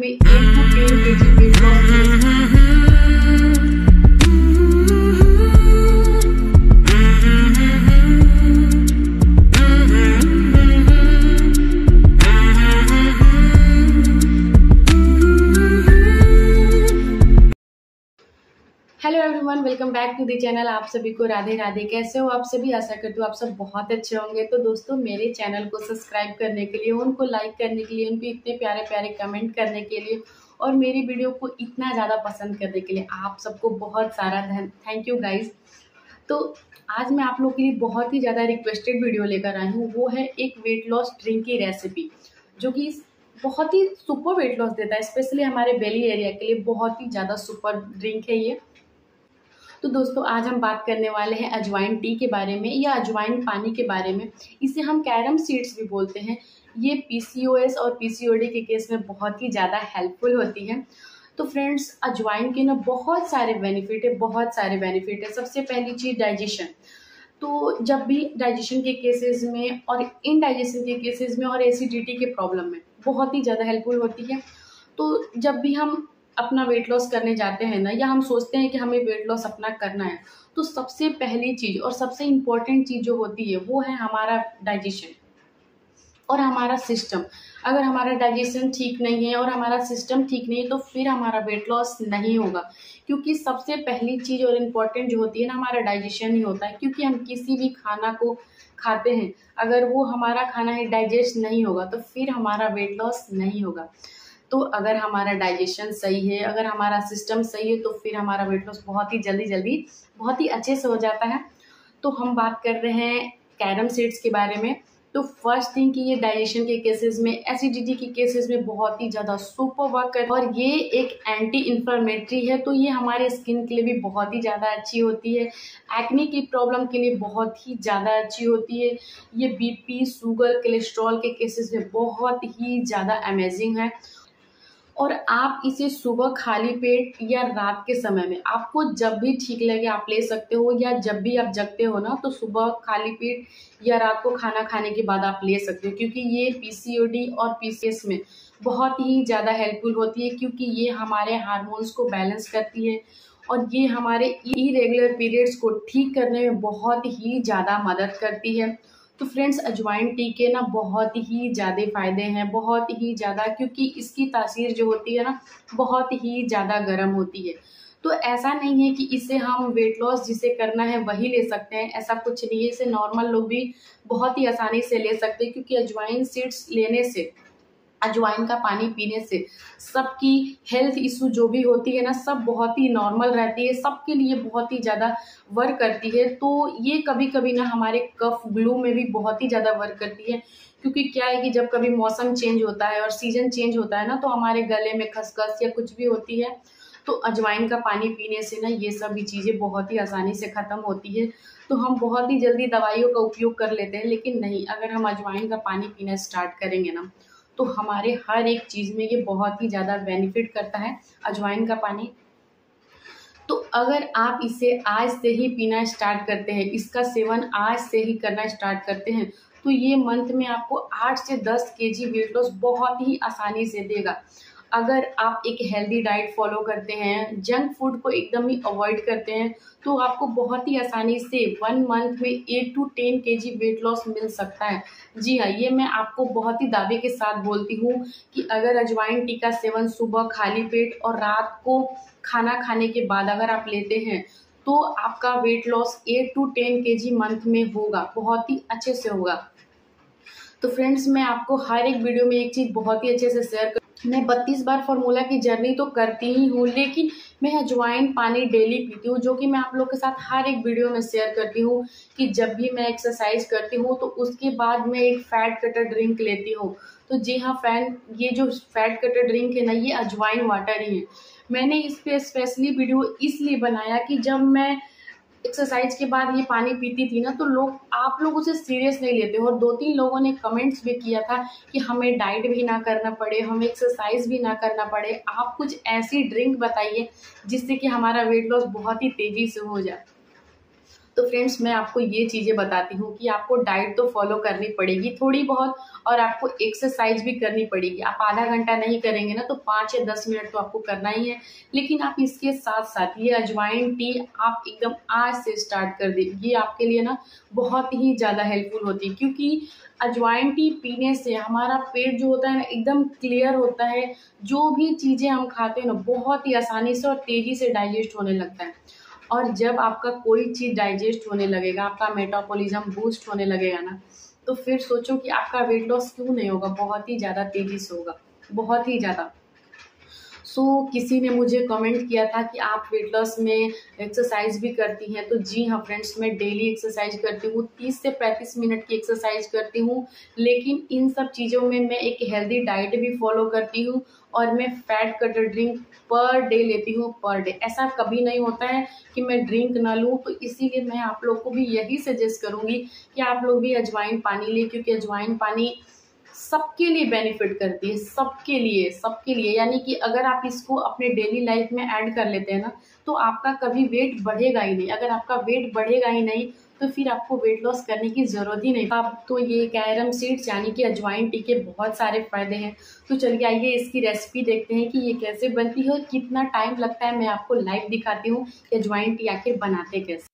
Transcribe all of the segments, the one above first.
में 8 to 10 kg weight loss मिल सकता है। Hello everyone, welcome back to the channel. आप सभी को राधे राधे। कैसे हो आप सभी? आशा करती हूँ आप सब बहुत अच्छे होंगे। तो दोस्तों, मेरे चैनल को सब्सक्राइब करने के लिए, उनको लाइक करने के लिए, उन पे इतने प्यारे प्यारे कमेंट करने के लिए और मेरी वीडियो को इतना ज़्यादा पसंद करने के लिए आप सबको बहुत सारा थैंक यू गाइज। तो आज मैं आप लोग के लिए बहुत ही ज़्यादा रिक्वेस्टेड वीडियो लेकर आई हूँ। वो है एक वेट लॉस ड्रिंक की रेसिपी, जो कि बहुत ही सुपर वेट लॉस देता है। स्पेशली हमारे बेली एरिया के लिए बहुत ही ज़्यादा सुपर ड्रिंक है ये। तो दोस्तों, आज हम बात करने वाले हैं अजवाइन टी के बारे में, या अजवाइन पानी के बारे में। इसे हम कैरम सीड्स भी बोलते हैं। ये पीसीओएस और पीसीओडी के केस में बहुत ही ज़्यादा हेल्पफुल होती है। तो फ्रेंड्स, अजवाइन के ना बहुत सारे बेनिफिट है, बहुत सारे बेनिफिट है। सबसे पहली चीज़ डाइजेशन। तो जब भी डाइजेशन के केसेस में और इनडाइजेशन के केसेस में और एसिडिटी के प्रॉब्लम में बहुत ही ज़्यादा हेल्पफुल होती है। तो जब भी हम अपना वेट लॉस करने जाते हैं ना, या हम सोचते हैं कि हमें वेट लॉस अपना करना है, तो सबसे पहली चीज़ और सबसे इम्पोर्टेंट चीज़ जो होती है वो है हमारा डाइजेशन और हमारा सिस्टम। अगर हमारा डाइजेशन ठीक नहीं है और हमारा सिस्टम ठीक नहीं है तो फिर हमारा वेट लॉस नहीं होगा। क्योंकि सबसे पहली चीज़ और इम्पोर्टेंट जो होती है ना, हमारा डाइजेशन ही होता है। क्योंकि हम किसी भी खाना को खाते हैं, अगर वो हमारा खाना है डाइजेस्ट नहीं होगा तो फिर हमारा वेट लॉस नहीं होगा। तो अगर हमारा डाइजेशन सही है, अगर हमारा सिस्टम सही है, तो फिर हमारा वेट लॉस बहुत ही जल्दी बहुत ही अच्छे से हो जाता है। तो हम बात कर रहे हैं कैरम सीड्स के बारे में। तो फर्स्ट थिंग कि ये डाइजेशन के केसेस में, एसिडिटी के केसेस में बहुत ही ज़्यादा सुपर वर्क करता है। और ये एक एंटी इन्फ्लेमेटरी है, तो ये हमारे स्किन के लिए भी बहुत ही ज़्यादा अच्छी होती है। एक्ने की प्रॉब्लम के लिए बहुत ही ज़्यादा अच्छी होती है। ये बीपी, शुगर, कोलेस्ट्रॉल के केसेस में बहुत ही ज़्यादा अमेजिंग है। और आप इसे सुबह खाली पेट या रात के समय में, आपको जब भी ठीक लगे आप ले सकते हो, या जब भी आप जगते हो ना, तो सुबह खाली पेट या रात को खाना खाने के बाद आप ले सकते हो। क्योंकि ये पीसीओडी और पीसीएस में बहुत ही ज़्यादा हेल्पफुल होती है। क्योंकि ये हमारे हार्मोन्स को बैलेंस करती है और ये हमारे इरेगुलर पीरियड्स को ठीक करने में बहुत ही ज़्यादा मदद करती है। तो फ्रेंड्स, अजवाइन टी के ना बहुत ही ज़्यादा फ़ायदे हैं, बहुत ही ज़्यादा। क्योंकि इसकी तासीर जो होती है ना, बहुत ही ज़्यादा गर्म होती है। तो ऐसा नहीं है कि इसे हम वेट लॉस जिसे करना है वही ले सकते हैं, ऐसा कुछ नहीं है। इसे नॉर्मल लोग भी बहुत ही आसानी से ले सकते हैं। क्योंकि अजवाइन सीड्स लेने से, अजवाइन का पानी पीने से सबकी हेल्थ इशू जो भी होती है ना, सब बहुत ही नॉर्मल रहती है, सबके लिए बहुत ही ज़्यादा वर्क करती है। तो ये कभी कभी ना हमारे कफ ग्लू में भी बहुत ही ज़्यादा वर्क करती है। क्योंकि क्या है कि जब कभी मौसम चेंज होता है और सीजन चेंज होता है ना, तो हमारे गले में खसखस या कुछ भी होती है, तो अजवाइन का पानी पीने से ना ये सभी चीज़ें बहुत ही आसानी से ख़त्म होती है। तो हम बहुत ही जल्दी दवाइयों का उपयोग कर लेते हैं, लेकिन नहीं, अगर हम अजवाइन का पानी पीना स्टार्ट करेंगे ना, तो हमारे हर एक चीज़ में ये बहुत ही ज़्यादा बेनिफिट करता है अजवाइन का पानी। तो अगर आप इसे आज से ही पीना स्टार्ट करते हैं, इसका सेवन आज से ही करना स्टार्ट करते हैं, तो ये मंथ में आपको 8 से 10 केजी वेट लॉस बहुत ही आसानी से देगा। अगर आप एक हेल्दी डाइट फॉलो करते हैं, जंक फूड को एकदम ही अवॉइड करते हैं, तो आपको बहुत ही आसानी से 1 मंथ में 8 to 10 केजी वेट लॉस मिल सकता है। जी हाँ, ये मैं आपको बहुत ही दावे के साथ बोलती हूँ कि अगर अजवाइन टी का सेवन सुबह खाली पेट और रात को खाना खाने के बाद अगर आप लेते हैं, तो आपका weight loss 8 to 10 KG month में होगा, बहुत ही अच्छे से होगा। तो फ्रेंड्स, मैं आपको हर एक वीडियो में एक चीज़ बहुत ही अच्छे से शेयर मैं 32 बार फार्मूला की जर्नी तो करती ही हूँ, लेकिन मैं अजवाइन पानी डेली पीती हूँ, जो कि मैं आप लोग के साथ हर एक वीडियो में शेयर करती हूँ। कि जब भी मैं एक्सरसाइज करती हूँ तो उसके बाद मैं एक फैट कटर ड्रिंक लेती हूँ। तो जी हाँ फ्रेंड, ये जो फैट कटर ड्रिंक है ना, ये अजवाइन वाटर ही है। मैंने इस पर स्पेशली वीडियो इसलिए बनाया कि जब मैं एक्सरसाइज के बाद ये पानी पीती थी ना, तो आप लोग उसे सीरियस नहीं लेते हो। और 2-3 लोगों ने कमेंट्स भी किया था कि हमें डाइट भी ना करना पड़े, हमें एक्सरसाइज भी ना करना पड़े, आप कुछ ऐसी ड्रिंक बताइए जिससे कि हमारा वेट लॉस बहुत ही तेज़ी से हो जाए। तो फ्रेंड्स मैं आपको ये चीज़ें बताती हूँ कि आपको डाइट तो फॉलो करनी पड़ेगी थोड़ी बहुत, और आपको एक्सरसाइज भी करनी पड़ेगी। आप आधा घंटा नहीं करेंगे ना तो 5 या 10 मिनट तो आपको करना ही है। लेकिन आप इसके साथ साथ ये अजवाइन टी आप एकदम आज से स्टार्ट कर दें। ये आपके लिए ना बहुत ही ज़्यादा हेल्पफुल होती है, क्योंकि अजवाइन टी पीने से हमारा पेट जो होता है ना एकदम क्लियर होता है। जो भी चीज़ें हम खाते हैं ना बहुत ही आसानी से और तेज़ी से डाइजेस्ट होने लगता है। और जब आपका कोई चीज़ डाइजेस्ट होने लगेगा, आपका मेटाबॉलिज्म बूस्ट होने लगेगा ना, तो फिर सोचो कि आपका वेट लॉस क्यों नहीं होगा, बहुत ही ज़्यादा तेज़ी से होगा, बहुत ही ज़्यादा। किसी ने मुझे कमेंट किया था कि आप वेट लॉस में एक्सरसाइज भी करती हैं। तो जी हाँ फ्रेंड्स, मैं डेली एक्सरसाइज करती हूँ, 30 से 35 मिनट की एक्सरसाइज करती हूँ। लेकिन इन सब चीज़ों में मैं एक हेल्दी डाइट भी फॉलो करती हूँ, और मैं fat cutter drink per day लेती हूँ, पर डे। ऐसा कभी नहीं होता है कि मैं ड्रिंक ना लूँ। तो इसीलिए मैं आप लोग को भी यही सजेस्ट करूँगी कि आप लोग भी अजवाइन पानी लें, क्योंकि अजवाइन पानी सबके लिए बेनिफिट करती है, सबके लिए, सबके लिए। यानी कि अगर आप इसको अपने डेली लाइफ में ऐड कर लेते हैं ना, तो आपका कभी वेट बढ़ेगा ही नहीं। अगर आपका वेट बढ़ेगा ही नहीं तो फिर आपको वेट लॉस करने की ज़रूरत ही नहीं। अब तो ये कैरम सीड्स यानी कि अजवाइन टी के बहुत सारे फ़ायदे हैं। तो चलिए आइए इसकी रेसिपी देखते हैं कि ये कैसे बनती है और कितना टाइम लगता है। मैं आपको लाइव दिखाती हूँ कि अजवाइन टी आखिर बनाते कैसे।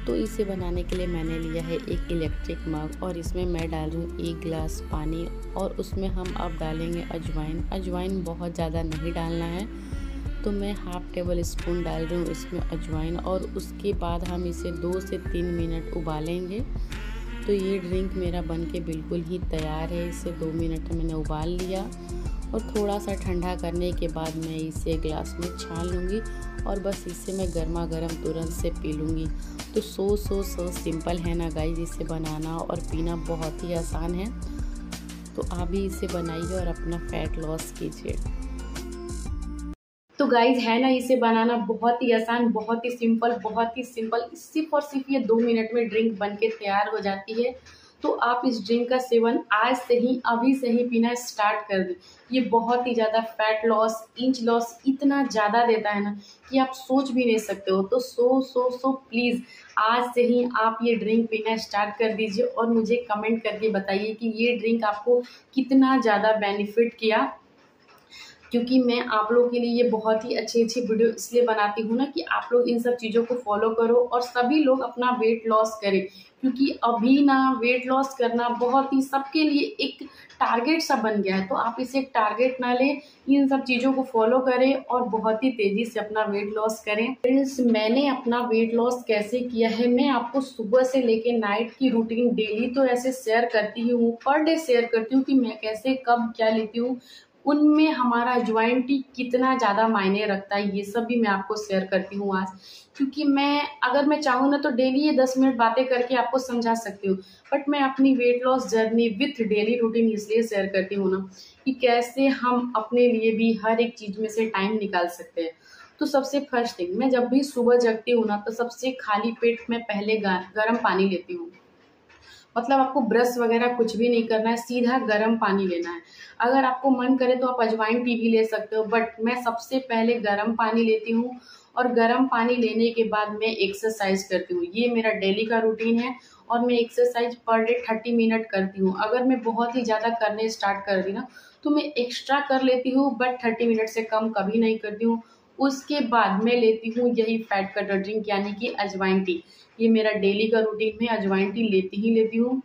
तो इसे बनाने के लिए मैंने लिया है एक इलेक्ट्रिक मग, और इसमें मैं डाल रही हूँ 1 गिलास पानी, और उसमें हम अब डालेंगे अजवाइन। अजवाइन बहुत ज़्यादा नहीं डालना है, तो मैं हाफ टेबल स्पून डाल रही हूँ इसमें अजवाइन, और उसके बाद हम इसे 2 से 3 मिनट उबालेंगे। तो ये ड्रिंक मेरा बनके बिल्कुल ही तैयार है। इसे 2 मिनट मैंने उबाल लिया, और थोड़ा सा ठंडा करने के बाद मैं इसे ग्लास में छान लूँगी, और बस इसे मैं गर्मा गर्म तुरंत से पी लूँगी। तो सो सिंपल है ना गाइस, इसे बनाना और पीना बहुत ही आसान है। तो आप भी इसे बनाइए और अपना फैट लॉस कीजिए। तो गाइज है ना, इसे बनाना बहुत ही आसान, बहुत ही सिंपल, बहुत ही सिंपल। सिर्फ और सिर्फ ये 2 मिनट में ड्रिंक बनके तैयार हो जाती है। तो आप इस ड्रिंक का सेवन आज से ही, अभी से ही पीना स्टार्ट कर दें। ये बहुत ही ज़्यादा फैट लॉस, इंच लॉस इतना ज़्यादा देता है ना कि आप सोच भी नहीं सकते हो। तो सो प्लीज़ आज से ही आप ये ड्रिंक पीना स्टार्ट कर दीजिए, और मुझे कमेंट करके बताइए कि ये ड्रिंक आपको कितना ज़्यादा बेनिफिट किया। क्योंकि मैं आप लोगों के लिए ये बहुत ही अच्छी वीडियो इसलिए बनाती हूँ ना कि आप लोग इन सब चीज़ों को फॉलो करो और सभी लोग अपना वेट लॉस करें। क्योंकि अभी ना वेट लॉस करना बहुत ही सबके लिए एक टारगेट सा बन गया है। तो आप इसे एक टारगेट ना लें, इन सब चीज़ों को फॉलो करें और बहुत ही तेज़ी से अपना वेट लॉस करें। फ्रेंड्स, मैंने अपना वेट लॉस कैसे किया है, मैं आपको सुबह से लेके नाइट की रूटीन डेली तो ऐसे शेयर करती हूँ, पर डे शेयर करती हूँ कि मैं कैसे कब क्या लेती हूँ। उनमें हमारा अजवाइन टी कितना ज़्यादा मायने रखता है, ये सब भी मैं आपको शेयर करती हूँ आज। क्योंकि अगर मैं चाहूँ ना तो डेली ये 10 मिनट बातें करके आपको समझा सकती हूँ, बट मैं अपनी weight loss journey with daily routine इसलिए शेयर करती हूँ ना कि कैसे हम अपने लिए भी हर एक चीज़ में से टाइम निकाल सकते हैं। तो सबसे फर्स्ट थिंग, मैं जब भी सुबह जगती हूँ ना तो सबसे खाली पेट में पहले गर्म पानी लेती हूँ। मतलब आपको ब्रश वगैरह कुछ भी नहीं करना है, सीधा गर्म पानी लेना है। अगर आपको मन करे तो आप अजवाइन टी भी ले सकते हो, बट मैं सबसे पहले गर्म पानी लेती हूँ, और गर्म पानी लेने के बाद मैं एक्सरसाइज करती हूँ। ये मेरा डेली का रूटीन है, और मैं एक्सरसाइज पर डे 30 मिनट करती हूँ। अगर मैं बहुत ही ज़्यादा करने स्टार्ट कर दी ना तो मैं एक्स्ट्रा कर लेती हूँ, बट 30 मिनट से कम कभी नहीं करती हूँ। उसके बाद मैं लेती हूँ यही फैट कटर ड्रिंक यानी कि अजवाइन टी। ये मेरा डेली का रूटीन में अजवाइन टी लेती ही लेती हूँ।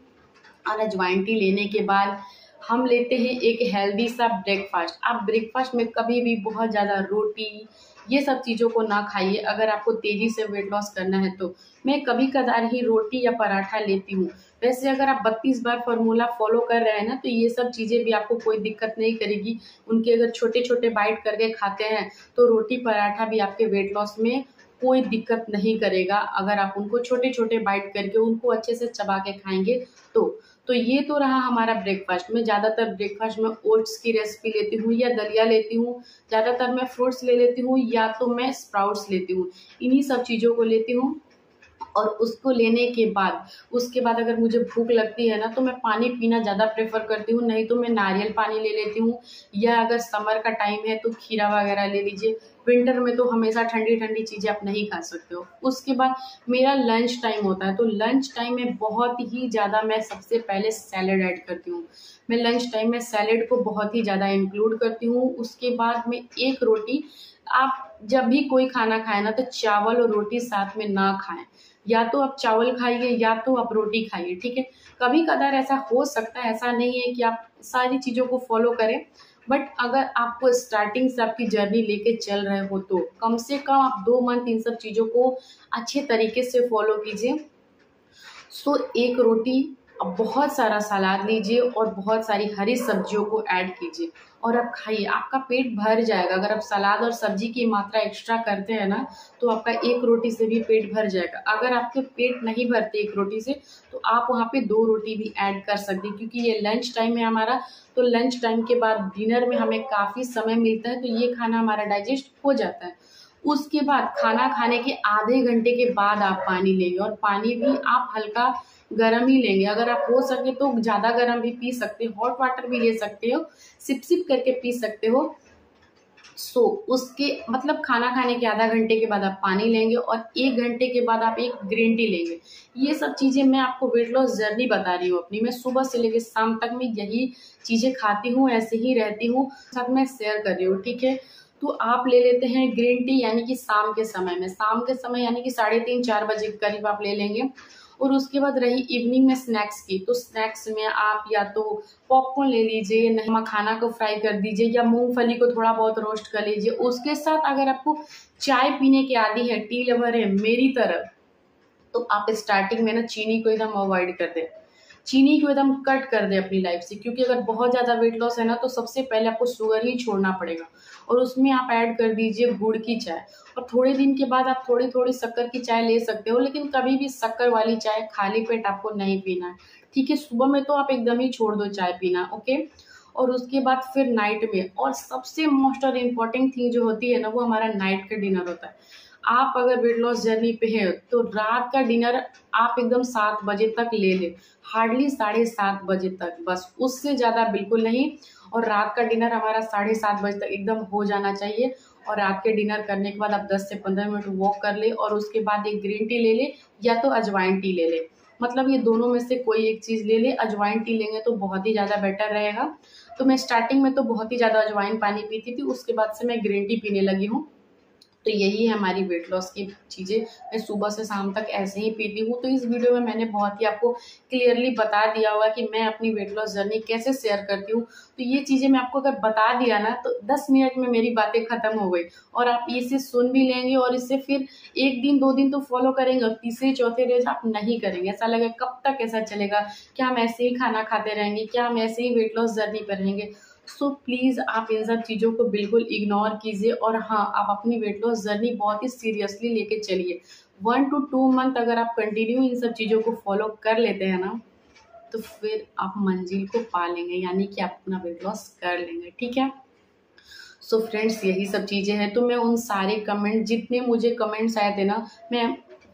और अजवाइन टी लेने के बाद हम लेते हैं एक हेल्दी सा ब्रेकफास्ट। आप ब्रेकफास्ट में कभी भी बहुत ज़्यादा रोटी ये सब चीज़ों को ना खाइए अगर आपको तेज़ी से वेट लॉस करना है तो। मैं कभी कदार ही रोटी या पराठा लेती हूँ। वैसे अगर आप 32 बार फार्मूला फॉलो कर रहे हैं ना तो ये सब चीज़ें भी आपको कोई दिक्कत नहीं करेगी। उनके अगर छोटे छोटे बाइट करके खाते हैं तो रोटी पराठा भी आपके वेट लॉस में कोई दिक्कत नहीं करेगा, अगर आप उनको छोटे छोटे बाइट करके उनको अच्छे से चबा के खाएंगे तो ये तो रहा हमारा ब्रेकफास्ट। मैं ज़्यादातर ब्रेकफास्ट में ओट्स की रेसिपी लेती हूँ या दलिया लेती हूँ। ज़्यादातर मैं फ्रूट्स ले लेती हूँ या तो मैं स्प्राउट्स लेती हूँ। इन्हीं सब चीज़ों को लेती हूँ। और उसको लेने के बाद उसके बाद अगर मुझे भूख लगती है ना तो मैं पानी पीना ज़्यादा प्रेफर करती हूँ, नहीं तो मैं नारियल पानी ले लेती हूँ, या अगर समर का टाइम है तो खीरा वगैरह ले लीजिए। विंटर में तो हमेशा ठंडी ठंडी चीज़ें आप नहीं खा सकते हो। उसके बाद मेरा लंच टाइम होता है, तो लंच टाइम में बहुत ही ज़्यादा मैं सबसे पहले सैलेड ऐड करती हूँ। मैं लंच टाइम में सैलेड को बहुत ही ज़्यादा इंक्लूड करती हूँ। उसके बाद में एक रोटी, आप जब भी कोई खाना खाए ना तो चावल और रोटी साथ में ना खाएं, या तो आप चावल खाइए या तो आप रोटी खाइए, ठीक है। कभी कदार ऐसा हो सकता है, ऐसा नहीं है कि आप सारी चीज़ों को फॉलो करें, बट अगर आपको स्टार्टिंग से आपकी जर्नी लेके चल रहे हो तो कम से कम आप 2 मंथ इन सब चीज़ों को अच्छे तरीके से फॉलो कीजिए। सो एक रोटी, अब बहुत सारा सलाद लीजिए और बहुत सारी हरी सब्जियों को ऐड कीजिए और आप खाइए, आपका पेट भर जाएगा। अगर आप सलाद और सब्जी की मात्रा एक्स्ट्रा करते हैं ना तो आपका एक रोटी से भी पेट भर जाएगा। अगर आपके पेट नहीं भरते एक रोटी से तो आप वहाँ पे 2 रोटी भी ऐड कर सकते हैं, क्योंकि ये लंच टाइम है हमारा। तो लंच टाइम के बाद डिनर में हमें काफ़ी समय मिलता है, तो ये खाना हमारा डाइजेस्ट हो जाता है। उसके बाद खाना खाने के आधे घंटे के बाद आप पानी लेंगे, और पानी भी आप हल्का गर्म ही लेंगे। अगर आप हो सके तो ज़्यादा गर्म भी पी सकते हो, हॉट वाटर भी ले सकते हो, सिप सिप करके पी सकते हो। उसके मतलब खाना खाने के आधा घंटे के बाद आप पानी लेंगे और 1 घंटे के बाद आप एक ग्रीन टी लेंगे। ये सब चीज़ें मैं आपको वेट लॉस जर्नी बता रही हूँ अपनी। मैं सुबह से लेकर शाम तक में यही चीज़ें खाती हूँ, ऐसे ही रहती हूँ, साथ में शेयर कर रही हूँ, ठीक है। तो आप ले लेते हैं ग्रीन टी, यानी कि शाम के समय में, शाम के समय यानी कि 3:30-4 बजे के करीब आप ले लेंगे। और उसके बाद रही इवनिंग में स्नैक्स की, तो स्नैक्स में आप या तो पॉपकॉर्न ले लीजिए, नहीं मखाना को फ्राई कर दीजिए, या मूंगफली को थोड़ा बहुत रोस्ट कर लीजिए। उसके साथ अगर आपको चाय पीने की आदी है, टी लवर है मेरी तरह, तो आप स्टार्टिंग में ना चीनी को एकदम अवॉइड कर दें, चीनी को एकदम कट कर दे अपनी लाइफ से, क्योंकि अगर बहुत ज़्यादा वेट लॉस है ना तो सबसे पहले आपको शुगर ही छोड़ना पड़ेगा। और उसमें आप ऐड कर दीजिए गुड़ की चाय, और थोड़े दिन के बाद आप थोड़ी थोड़ी शक्कर की चाय ले सकते हो, लेकिन कभी भी शक्कर वाली चाय खाली पेट आपको नहीं पीना है, ठीक है। सुबह में तो आप एकदम ही छोड़ दो चाय पीना, ओके। और उसके बाद फिर नाइट में, और सबसे मोस्ट और इम्पॉर्टेंट थिंग जो होती है ना वो हमारा नाइट का डिनर होता है। आप अगर वेट लॉस जर्नी पे है तो रात का डिनर आप एकदम 7 बजे तक ले लें, हार्डली 7:30 बजे तक, बस उससे ज़्यादा बिल्कुल नहीं। और रात का डिनर हमारा 7:30 बजे तक एकदम हो जाना चाहिए। और रात के डिनर करने के बाद आप 10 से 15 मिनट वॉक कर ले, और उसके बाद एक ग्रीन टी ले ले या तो अजवाइन टी ले ले, मतलब ये दोनों में से कोई एक चीज़ ले ले। अजवाइन टी लेंगे तो बहुत ही ज़्यादा बेटर रहेगा। तो मैं स्टार्टिंग में तो बहुत ही ज़्यादा अजवाइन पानी पीती थी, उसके बाद से मैं ग्रीन टी पीने लगी हूँ। तो यही है हमारी वेट लॉस की चीज़ें, मैं सुबह से शाम तक ऐसे ही पीती हूँ। तो इस वीडियो में मैंने बहुत ही आपको क्लियरली बता दिया होगा कि मैं अपनी वेट लॉस जर्नी कैसे शेयर करती हूँ। तो ये चीज़ें मैं आपको अगर बता दिया ना तो 10 मिनट में मेरी बातें खत्म हो गई, और आप इसे सुन भी लेंगे और इससे फिर 1 दिन 2 दिन तो फॉलो करेंगे, और तीसरे चौथे रोज आप नहीं करेंगे। ऐसा लगेगा कब तक ऐसा चलेगा, क्या हम ऐसे ही खाना खाते रहेंगे, क्या हम ऐसे ही वेट लॉस जर्नी पर रहेंगे। सो प्लीज़ आप इन सब चीज़ों को बिल्कुल इग्नोर कीजिए, और हाँ, आप अपनी वेट लॉस जर्नी बहुत ही सीरियसली लेके चलिए। 1 to 2 मंथ अगर आप कंटिन्यू इन सब चीज़ों को फॉलो कर लेते हैं ना तो फिर आप मंजिल को पा लेंगे, यानी कि आप अपना वेट लॉस कर लेंगे, ठीक है। सो फ्रेंड्स, यही सब चीज़ें हैं। तो मैं उन सारे कमेंट, जितने मुझे कमेंट्स आए थे ना, मैं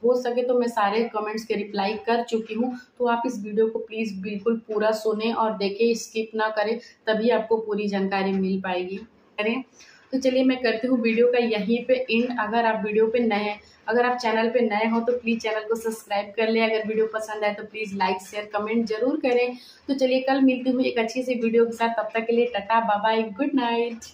हो सके तो मैं सारे कमेंट्स के रिप्लाई कर चुकी हूँ। तो आप इस वीडियो को प्लीज़ बिल्कुल पूरा सुने और देखें, स्किप ना करें, तभी आपको पूरी जानकारी मिल पाएगी। करें तो चलिए मैं करती हूँ वीडियो का यहीं पे एंड। अगर आप वीडियो पे नए हैं, अगर आप चैनल पे नए हो तो प्लीज़ चैनल को सब्सक्राइब कर लें। अगर वीडियो पसंद आए तो प्लीज़ लाइक शेयर कमेंट जरूर करें। तो चलिए कल मिलती हूँ एक अच्छी सी वीडियो के साथ, तब तक के लिए tata bye bye, good night.